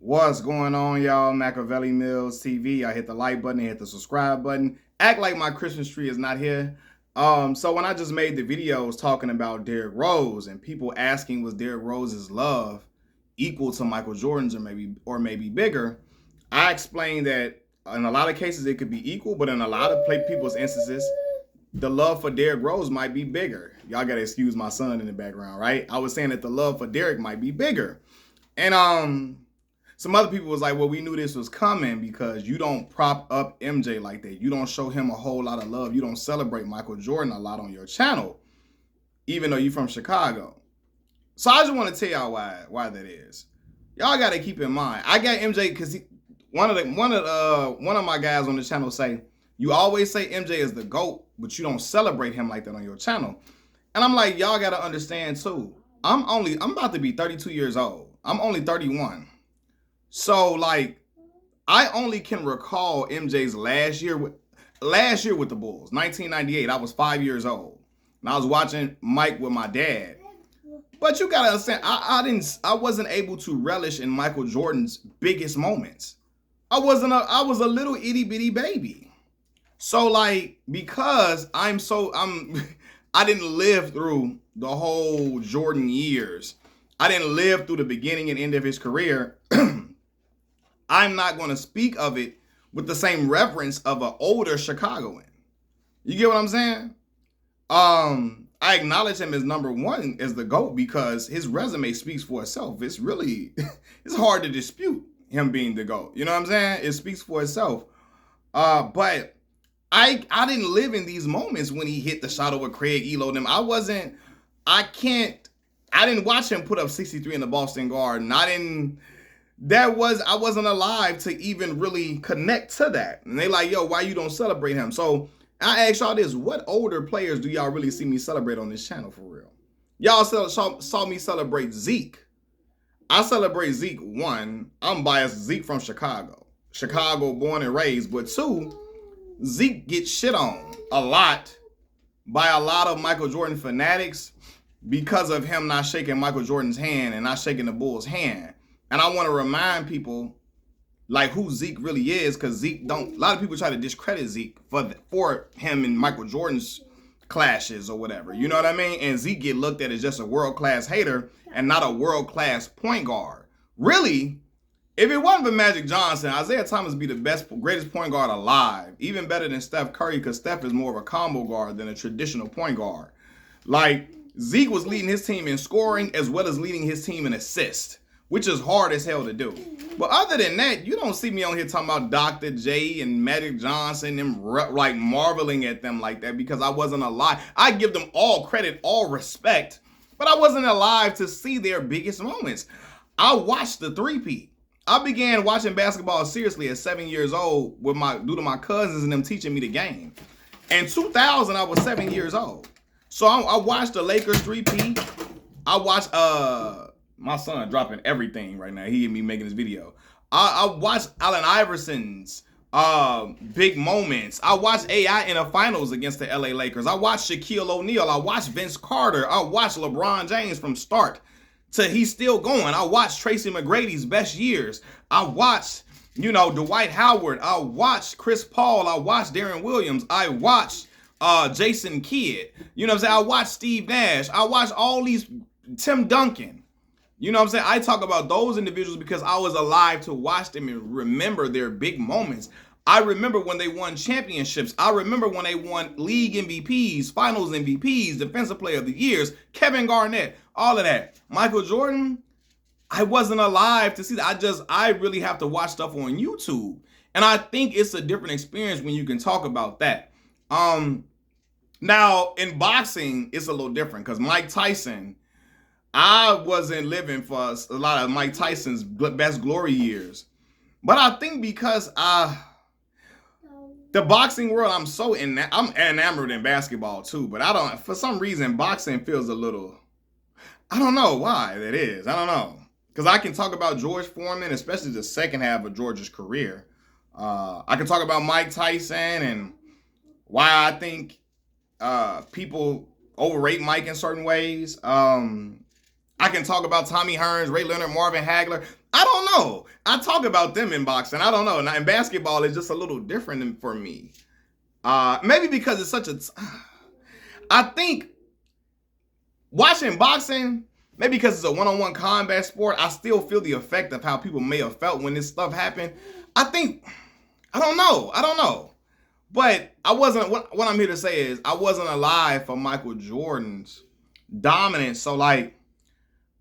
What's going on, y'all? Machiavelli Mills TV. I hit the like button, I hit the subscribe button. Act like my Christmas tree is not here. So when I just made the videos talking about Derrick Rose and people asking was Derrick Rose's love equal to Michael Jordan's or maybe bigger, I explained that in a lot of cases it could be equal, but in a lot of people's instances, the love for Derrick Rose might be bigger. Y'all gotta excuse my son in the background, right? I was saying that the love for Derrick might be bigger. And some other people was like, well, we knew this was coming because you don't prop up MJ like that. You don't show him a whole lot of love. You don't celebrate Michael Jordan a lot on your channel, even though you're from Chicago. So I just want to tell y'all why that is. Y'all got to keep in mind. I got MJ because one of my guys on the channel say, you always say MJ is the GOAT, but you don't celebrate him like that on your channel. And I'm like, y'all got to understand too. I'm about to be 32 years old. I'm only 31. So, like, I only can recall MJ's last year with the Bulls, 1998. I was 5 years old, and I was watching Mike with my dad. But you gotta understand, I wasn't able to relish in Michael Jordan's biggest moments. I was a little itty bitty baby. So, like, because I didn't live through the whole Jordan years. I didn't live through the beginning and end of his career. I'm not going to speak of it with the same reverence of an older Chicagoan. You get what I'm saying? I acknowledge him as number one as the GOAT because his resume speaks for itself. It's it's hard to dispute him being the GOAT. You know what I'm saying? It speaks for itself. But I didn't live in these moments when he hit the shot over Craig Elo and them. I didn't watch him put up 63 in the Boston Garden. I wasn't alive to even really connect to that. And they like, yo, why you don't celebrate him? So I ask y'all this, what older players do y'all really see me celebrate on this channel for real? Y'all saw me celebrate Zeke. I celebrate Zeke. One, I'm biased. Zeke from Chicago. Chicago born and raised. But two, Zeke gets shit on a lot by a lot of Michael Jordan fanatics because of him not shaking Michael Jordan's hand and not shaking the Bulls' hand. And I want to remind people like who Zeke really is, because a lot of people try to discredit Zeke for him and Michael Jordan's clashes or whatever. You know what I mean? And Zeke get looked at as just a world-class hater and not a world-class point guard. Really, if it wasn't for Magic Johnson, Isaiah Thomas would be the greatest point guard alive. Even better than Steph Curry, because Steph is more of a combo guard than a traditional point guard. Like, Zeke was leading his team in scoring as well as leading his team in assists, which is hard as hell to do. But other than that, you don't see me on here talking about Dr. J and Magic Johnson and like marveling at them like that because I wasn't alive. I give them all credit, all respect, but I wasn't alive to see their biggest moments. I watched the three-peat. I began watching basketball seriously at 7 years old due to my cousins and them teaching me the game. In 2000, I was 7 years old. So I watched the Lakers three-peat. I watched my son dropping everything right now. He and me making this video. I watched Allen Iverson's big moments. I watched AI in the finals against the LA Lakers. I watched Shaquille O'Neal. I watched Vince Carter. I watched LeBron James from start to he's still going. I watched Tracy McGrady's best years. I watched, Dwight Howard. I watched Chris Paul. I watched Darren Williams. I watched Jason Kidd. You know what I'm saying? I watched Steve Nash. I watched all these, Tim Duncan. You know what I'm saying? I talk about those individuals because I was alive to watch them and remember their big moments. I remember when they won championships. I remember when they won league MVPs, finals MVPs, defensive player of the years, Kevin Garnett, all of that. Michael Jordan, I wasn't alive to see that. I really have to watch stuff on YouTube. And I think it's a different experience when you can talk about that. Now, in boxing, it's a little different because Mike Tyson, I wasn't living for a lot of Mike Tyson's best glory years. But I think because the boxing world, I'm enamored in basketball too. But for some reason, boxing feels a little, I don't know why that is. I don't know. Because I can talk about George Foreman, especially the second half of George's career. I can talk about Mike Tyson and why I think people overrate Mike in certain ways. I can talk about Tommy Hearns, Ray Leonard, Marvin Hagler. I don't know. I talk about them in boxing. I don't know. Now in basketball, it's just a little different for me. Maybe because it's such a. I think watching boxing, maybe because it's a one-on-one combat sport, I still feel the effect of how people may have felt when this stuff happened. I think, I don't know. But I wasn't, what I'm here to say is, I wasn't alive for Michael Jordan's dominance. So like,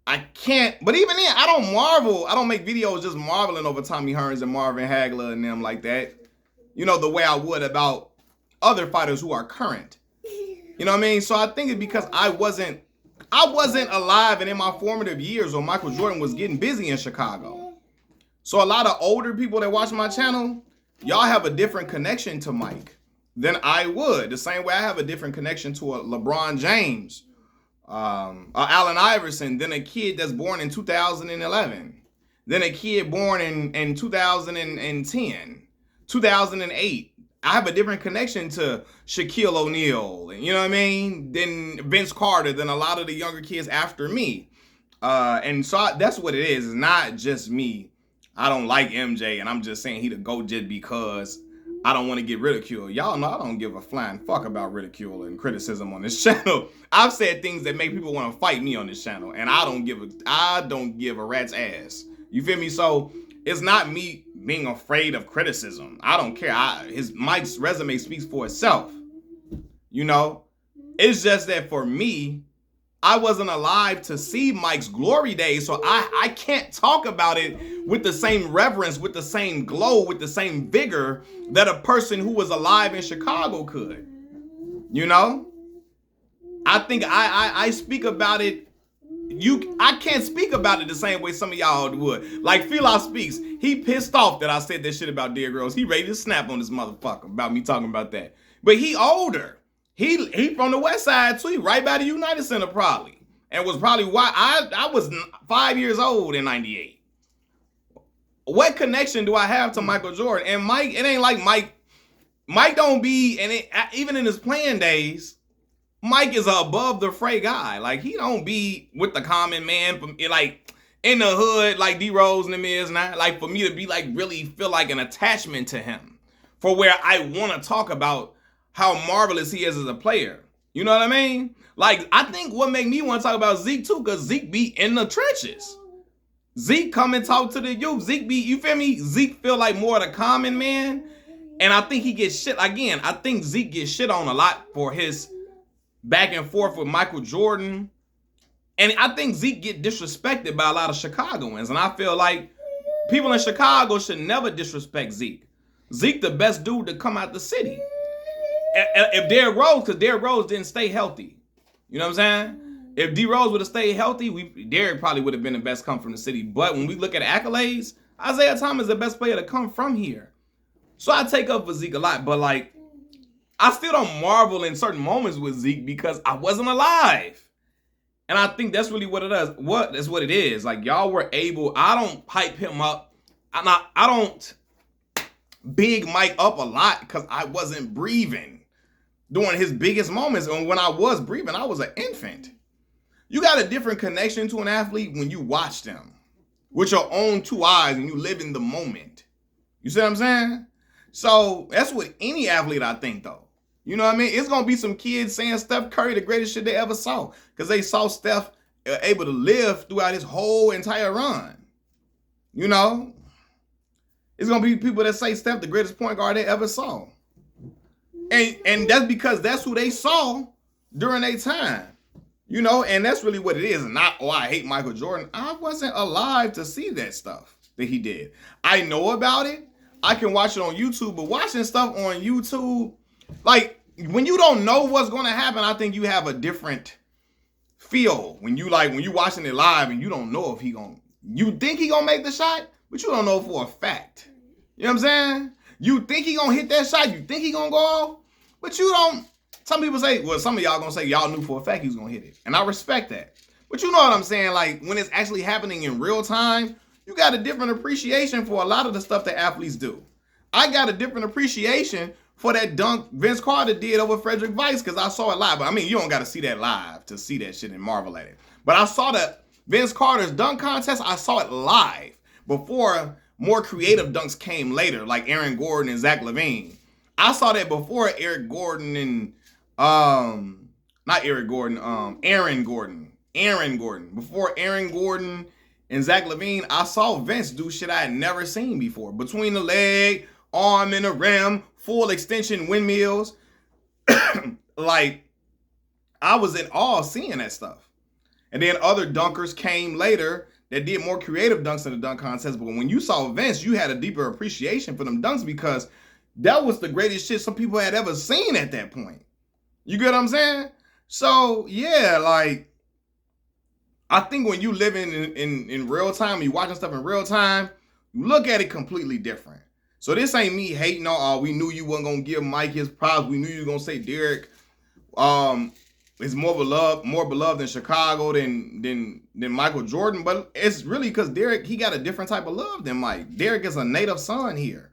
I can't, but even then, I don't make videos just marveling over Tommy Hearns and Marvin Hagler and them like that. You know, the way I would about other fighters who are current. You know what I mean? So I think it's because I wasn't alive and in my formative years when Michael Jordan was getting busy in Chicago. So a lot of older people that watch my channel, y'all have a different connection to Mike than I would. The same way I have a different connection to a LeBron James, Allen Iverson, than a kid that's born in 2011, than a kid born in 2010, 2008. I have a different connection to Shaquille O'Neal, you know what I mean, than Vince Carter, than a lot of the younger kids after me. And so that's what it is. It's not just me. I don't like MJ, and I'm just saying he the GOAT just because I don't want to get ridiculed. Y'all know I don't give a flying fuck about ridicule and criticism on this channel. I've said things that make people want to fight me on this channel, and I don't give a rat's ass. You feel me? So it's not me being afraid of criticism. I don't care. Mike's resume speaks for itself. You know, it's just that for me, I wasn't alive to see Mike's glory days, so I can't talk about it with the same reverence, with the same glow, with the same vigor that a person who was alive in Chicago could. You know, I think I speak about it. I can't speak about it the same way some of y'all would. Like Philo speaks, he pissed off that I said that shit about Derrick Rose. He ready to snap on this motherfucker about me talking about that. But he older. He from the West Side too. He right by the United Center probably, and was probably why I was 5 years old in '98. What connection do I have to Michael Jordan? And Mike, it ain't like Mike don't be, and even in his playing days, Mike is a above the fray guy. Like he don't be with the common man from like in the hood like D Rose and them is now. Like for me to be like really feel like an attachment to him, for where I want to talk about how marvelous he is as a player. You know what I mean? Like, I think what make me want to talk about Zeke too, because Zeke be in the trenches. Zeke come and talk to the youth. Zeke be, you feel me? Zeke feel like more of the common man. And I think he gets shit, again, I think Zeke gets shit on a lot for his back and forth with Michael Jordan. And I think Zeke get disrespected by a lot of Chicagoans. And I feel like people in Chicago should never disrespect Zeke. Zeke the best dude to come out the city. If Derrick Rose, because Derrick Rose didn't stay healthy. You know what I'm saying? If D Rose would have stayed healthy, Derrick probably would have been the best come from the city. But when we look at accolades, Isaiah Thomas is the best player to come from here. So I take up for Zeke a lot, but like, I still don't marvel in certain moments with Zeke because I wasn't alive. And I think that's really what it is. That's what it is. Like y'all were able, I don't hype him up. I don't big Mike up a lot because I wasn't breathing during his biggest moments. And when I was breathing, I was an infant. You got a different connection to an athlete when you watch them with your own two eyes and you live in the moment. You see what I'm saying? So that's with any athlete, I think, though. You know what I mean? It's going to be some kids saying Steph Curry the greatest shit they ever saw because they saw Steph able to live throughout his whole entire run. You know? It's going to be people that say Steph the greatest point guard they ever saw. And that's because that's who they saw during their time. You know, and that's really what it is. Not, oh, I hate Michael Jordan. I wasn't alive to see that stuff that he did. I know about it. I can watch it on YouTube, but watching stuff on YouTube, like when you don't know what's going to happen, I think you have a different feel when you watching it live and you don't know if you think he gonna make the shot, but you don't know for a fact. You know what I'm saying? You think he gonna hit that shot, you think he gonna go off, but you don't. Some people say, well, some of y'all gonna say y'all knew for a fact he was gonna hit it. And I respect that. But you know what I'm saying? Like when it's actually happening in real time, you got a different appreciation for a lot of the stuff that athletes do. I got a different appreciation for that dunk Vince Carter did over Frederick Weiss because I saw it live. But I mean, you don't got to see that live to see that shit and marvel at it. But I saw that Vince Carter's dunk contest. I saw it live. before more creative dunks came later, like Aaron Gordon and Zach LaVine. I saw that before Eric Gordon and not Eric Gordon, Aaron Gordon. Aaron Gordon. Before Aaron Gordon and Zach LaVine, I saw Vince do shit I had never seen before. Between the leg, arm and the rim, full extension windmills. Like, I was in awe seeing that stuff. And then other dunkers came later that did more creative dunks in the dunk contest. But when you saw Vince, you had a deeper appreciation for them dunks because that was the greatest shit some people had ever seen at that point. You get what I'm saying? So, yeah, like, I think when you live in real time, you watching stuff in real time, you look at it completely different. So this ain't me hating on, oh, we knew you wasn't going to give Mike his props. We knew you were going to say Derek is more beloved in Chicago than Michael Jordan. But it's really because Derek, he got a different type of love than Mike. Derek is a native son here.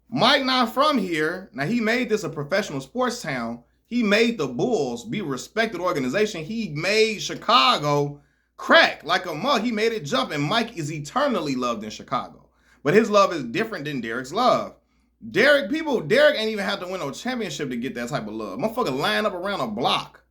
Mike not from here. Now, he made this a professional sports town. He made the Bulls be a respected organization. He made Chicago crack like a mug. He made it jump. And Mike is eternally loved in Chicago. But his love is different than Derek's love. Derek ain't even have to win no championship to get that type of love. Motherfucker line up around a block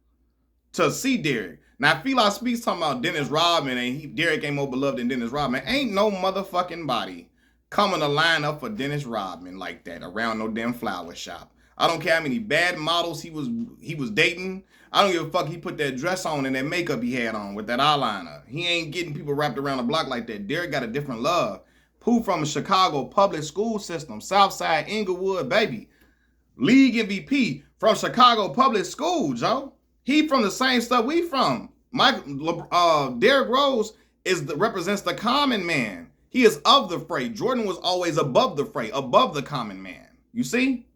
to see Derek. Now, Fila Speaks talking about Dennis Rodman and Derek ain't more beloved than Dennis Rodman. Ain't no motherfucking body coming to line up for Dennis Rodman like that around no damn flower shop. I don't care how many bad models he was dating. I don't give a fuck he put that dress on and that makeup he had on with that eyeliner. He ain't getting people wrapped around the block like that. Derek got a different love. Pooh from a Chicago public school system, Southside Inglewood, baby. League MVP from Chicago public school, Joe. He from the same stuff we from. Derrick Rose represents the common man. He is of the fray. Jordan was always above the fray, above the common man. You see?